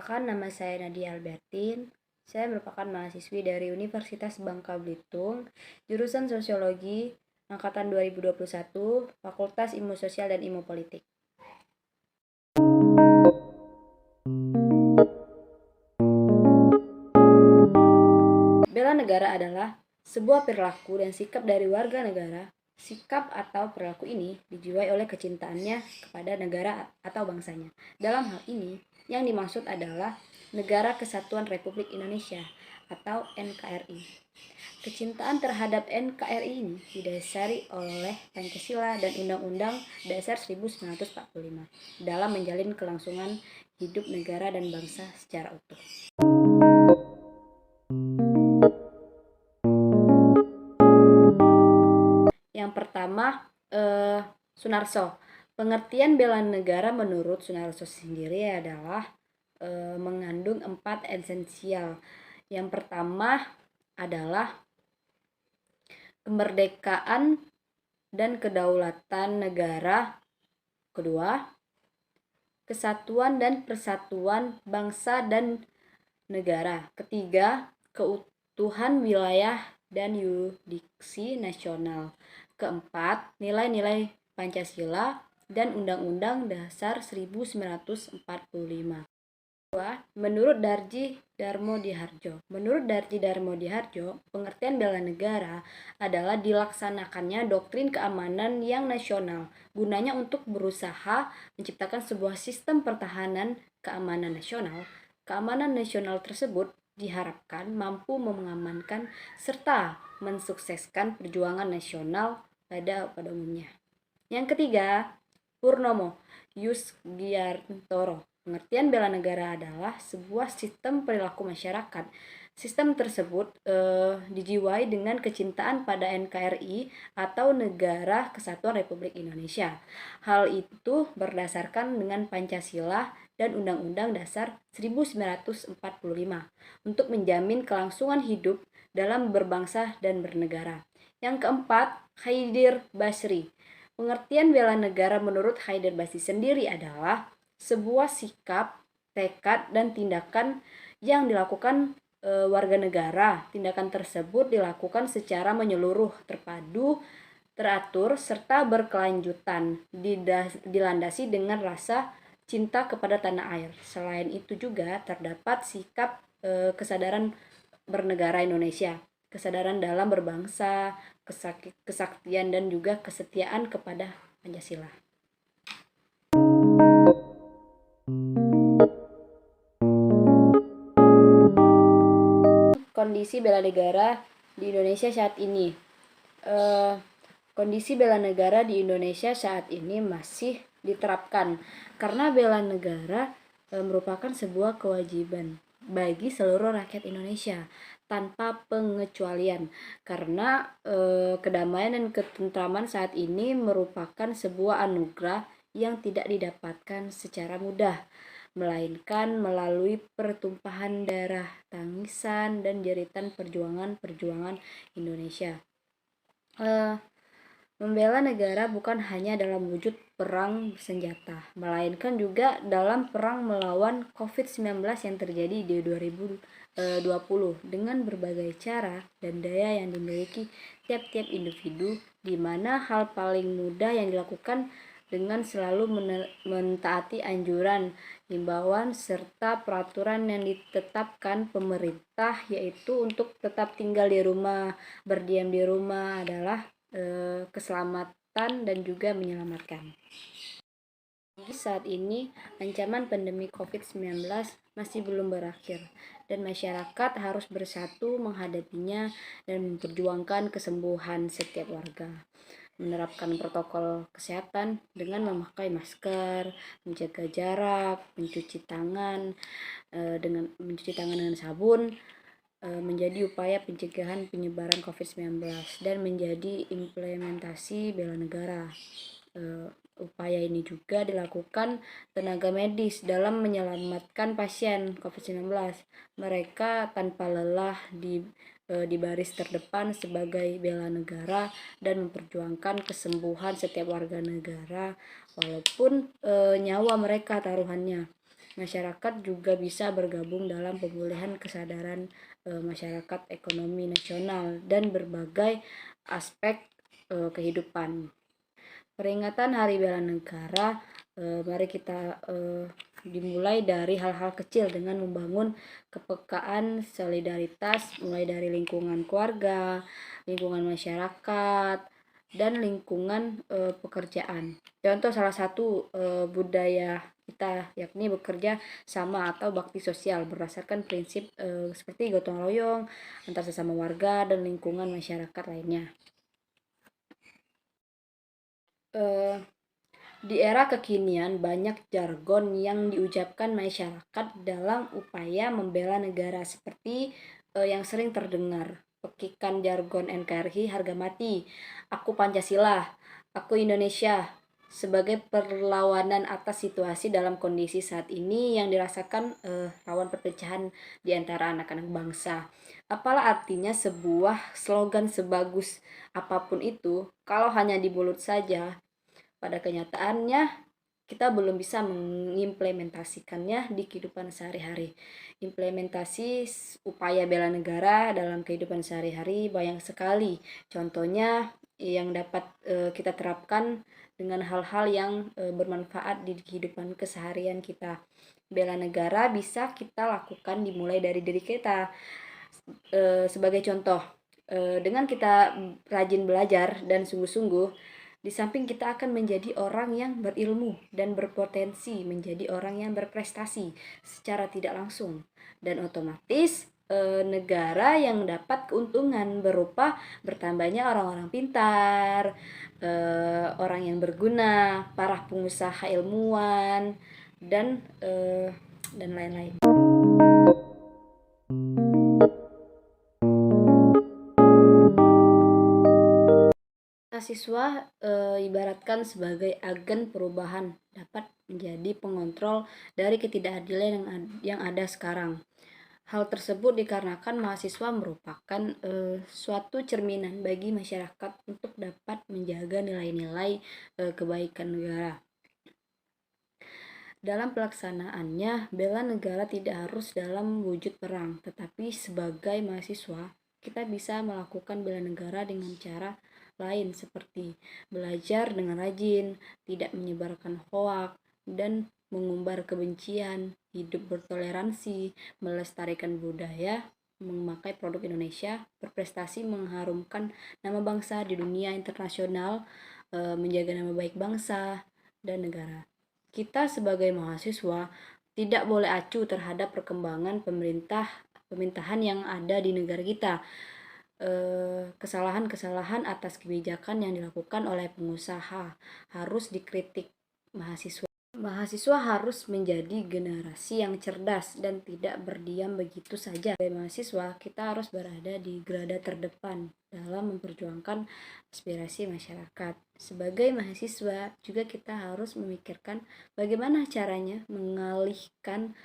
Perkenalkan, nama saya Nadia Albertin. Saya merupakan mahasiswi dari Universitas Bangka Belitung, jurusan Sosiologi, angkatan 2021, Fakultas Ilmu Sosial dan Ilmu Politik. Bela negara adalah sebuah perilaku dan sikap dari warga negara. Sikap atau perilaku ini dijiwai oleh kecintaannya kepada negara atau bangsanya. Dalam hal ini, yang dimaksud adalah Negara Kesatuan Republik Indonesia atau NKRI. Kecintaan terhadap NKRI ini didasari oleh Pancasila dan Undang-Undang Dasar 1945 dalam menjalin kelangsungan hidup negara dan bangsa secara utuh. Yang pertama, Sunarso. Pengertian bela negara menurut Sunarso sendiri adalah mengandung 4 esensial. Yang pertama adalah kemerdekaan dan kedaulatan negara. Kedua, kesatuan dan persatuan bangsa dan negara. Ketiga, keutuhan wilayah dan yurisdiksi nasional. Keempat, nilai-nilai Pancasila dan Undang-Undang Dasar 1945. Menurut Darji Darmodihardjo. Menurut Darji Darmodihardjo, pengertian bela negara adalah dilaksanakannya doktrin keamanan yang nasional, gunanya untuk berusaha menciptakan sebuah sistem pertahanan keamanan nasional. Keamanan nasional tersebut diharapkan mampu mengamankan serta mensukseskan perjuangan nasional pada umumnya. Yang ketiga, Purnomo Yusgiantoro. Pengertian bela negara adalah sebuah sistem perilaku masyarakat. Sistem tersebut dijiwai dengan kecintaan pada NKRI atau Negara Kesatuan Republik Indonesia. Hal itu berdasarkan dengan Pancasila dan Undang-Undang Dasar 1945 untuk menjamin kelangsungan hidup dalam berbangsa dan bernegara. Yang keempat, Haidir Basri. Pengertian bela negara menurut Haidir Basri sendiri adalah sebuah sikap, tekad, dan tindakan yang dilakukan warga negara. Tindakan tersebut dilakukan secara menyeluruh, terpadu, teratur, serta berkelanjutan, dilandasi dengan rasa cinta kepada tanah air. Selain itu juga terdapat sikap kesadaran bernegara Indonesia, kesadaran dalam berbangsa, kesaktian, dan juga kesetiaan kepada Pancasila. Kondisi bela negara di Indonesia saat ini. Kondisi bela negara di Indonesia saat ini masih diterapkan karena bela negara merupakan sebuah kewajiban bagi seluruh rakyat Indonesia tanpa pengecualian, karena kedamaian dan ketentraman saat ini merupakan sebuah anugerah yang tidak didapatkan secara mudah, melainkan melalui pertumpahan darah, tangisan, dan jeritan perjuangan Indonesia. Membela negara bukan hanya dalam wujud perang senjata, melainkan juga dalam perang melawan COVID-19 yang terjadi di 2020 dengan berbagai cara dan daya yang dimiliki tiap-tiap individu, di mana hal paling mudah yang dilakukan dengan selalu mentaati anjuran, himbauan, serta peraturan yang ditetapkan pemerintah, yaitu untuk tetap tinggal di rumah, berdiam di rumah adalah keselamatan dan juga menyelamatkan. Saat ini ancaman pandemi COVID-19 masih belum berakhir dan masyarakat harus bersatu menghadapinya dan memperjuangkan kesembuhan setiap warga. Menerapkan protokol kesehatan dengan memakai masker, menjaga jarak, mencuci tangan dengan sabun, menjadi upaya pencegahan penyebaran COVID-19 dan menjadi implementasi bela negara. Upaya ini juga dilakukan tenaga medis dalam menyelamatkan pasien COVID-19. Mereka tanpa lelah di baris terdepan sebagai bela negara dan memperjuangkan kesembuhan setiap warga negara walaupun nyawa mereka taruhannya. Masyarakat juga bisa bergabung dalam pemulihan kesadaran masyarakat, ekonomi nasional, dan berbagai aspek kehidupan. Peringatan Hari Bela Negara, mari kita dimulai dari hal-hal kecil dengan membangun kepekaan, solidaritas, mulai dari lingkungan keluarga, lingkungan masyarakat, dan lingkungan pekerjaan. Contoh salah satu budaya kita yakni bekerja sama atau bakti sosial berdasarkan prinsip seperti gotong royong antar sesama warga dan lingkungan masyarakat lainnya. Di era kekinian, banyak jargon yang diucapkan masyarakat dalam upaya membela negara seperti yang sering terdengar. Pekikan jargon NKRI harga mati, aku Pancasila, aku Indonesia, sebagai perlawanan atas situasi dalam kondisi saat ini yang dirasakan rawan perpecahan di antara anak-anak bangsa. Apalah artinya sebuah slogan sebagus apapun itu kalau hanya di mulut saja, pada kenyataannya kita belum bisa mengimplementasikannya di kehidupan sehari-hari. Implementasi upaya bela negara dalam kehidupan sehari-hari banyak sekali. Contohnya yang dapat kita terapkan dengan hal-hal yang bermanfaat di kehidupan keseharian kita. Bela negara bisa kita lakukan dimulai dari diri kita. Sebagai contoh, dengan kita rajin belajar dan sungguh-sungguh, di samping kita akan menjadi orang yang berilmu dan berpotensi menjadi orang yang berprestasi secara tidak langsung, dan otomatis negara yang dapat keuntungan berupa bertambahnya orang-orang pintar, orang yang berguna, para pengusaha ilmuwan, dan lain-lain. Mahasiswa ibaratkan sebagai agen perubahan, dapat menjadi pengontrol dari ketidakadilan yang ada sekarang. Hal tersebut dikarenakan mahasiswa merupakan suatu cerminan bagi masyarakat untuk dapat menjaga nilai-nilai kebaikan negara. Dalam pelaksanaannya, bela negara tidak harus dalam wujud perang, tetapi sebagai mahasiswa, kita bisa melakukan bela negara dengan cara lain seperti belajar dengan rajin, tidak menyebarkan hoak, dan mengumbar kebencian, hidup bertoleransi, melestarikan budaya, memakai produk Indonesia, berprestasi mengharumkan nama bangsa di dunia internasional, menjaga nama baik bangsa dan negara. Kita sebagai mahasiswa tidak boleh acuh terhadap perkembangan pemerintahan yang ada di negara kita. Kesalahan-kesalahan atas kebijakan yang dilakukan oleh pengusaha harus dikritik. Mahasiswa harus menjadi generasi yang cerdas dan tidak berdiam begitu saja. Sebagai mahasiswa, kita harus berada di garda terdepan dalam memperjuangkan aspirasi masyarakat. Sebagai mahasiswa, juga kita harus memikirkan bagaimana caranya mengembalikan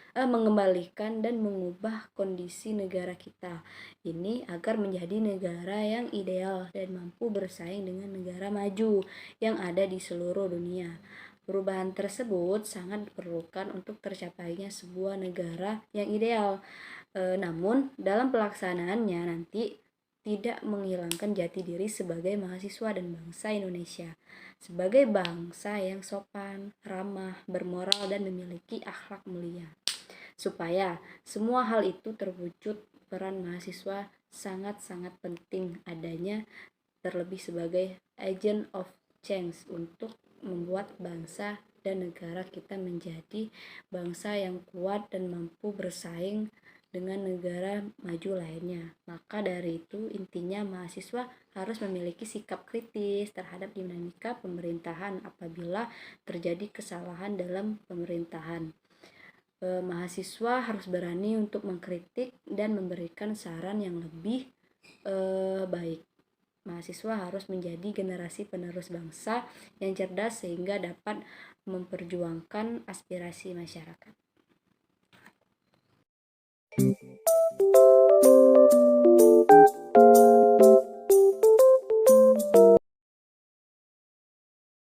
dan mengubah kondisi negara kita ini agar menjadi negara yang ideal dan mampu bersaing dengan negara maju yang ada di seluruh dunia. Perubahan tersebut sangat diperlukan untuk tercapainya sebuah negara yang ideal. Namun, dalam pelaksanaannya nanti tidak menghilangkan jati diri sebagai mahasiswa dan bangsa Indonesia. Sebagai bangsa yang sopan, ramah, bermoral, dan memiliki akhlak mulia. Supaya semua hal itu terwujud, peran mahasiswa sangat-sangat penting adanya, terlebih sebagai agent of change untuk membuat bangsa dan negara kita menjadi bangsa yang kuat dan mampu bersaing dengan negara maju lainnya. Maka dari itu intinya mahasiswa harus memiliki sikap kritis terhadap dinamika pemerintahan apabila terjadi kesalahan dalam pemerintahan. Mahasiswa harus berani untuk mengkritik dan memberikan saran yang lebih baik. Mahasiswa harus menjadi generasi penerus bangsa yang cerdas sehingga dapat memperjuangkan aspirasi masyarakat.